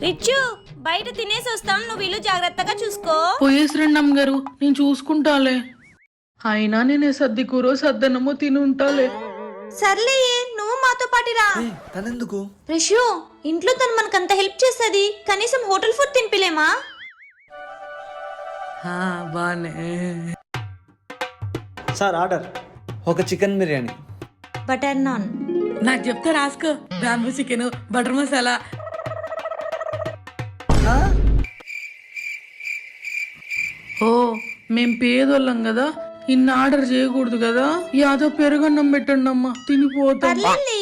రిచ్చు బయట తినేసి వస్తాం, నువ్వు ఇల్లు జాగ్రత్తగా చూసుకో. పోయేసిరండి అమ్మగారు, నేను చూసుకుంటాలే. అయినా నేనే సర్ది కూరో సద్దనమో తిని ఉంటాలే. సర్లే, నువ్వు మాతో పాటిరా. తనెందుకు? రిషు, ఇంట్లో తను మనకంత హెల్ప్ చేస్తుంది, కనీసం హోటల్ ఫుడ్ తినిపిలేమా? బానే. Sir order. ఒక చికెన్ బిర్యానీ. బటర్ నాన్. నాకు చెప్తే రాసుకో. Bamboo chicken, butter masala. ఓ మేం పేదోళ్ళం కదా, ఇన్ని ఆర్డర్ చేయకూడదు కదా. యాదో పెరుగన్నం పెట్టండి అమ్మా, తినిపోతాం. పర్లేదులే,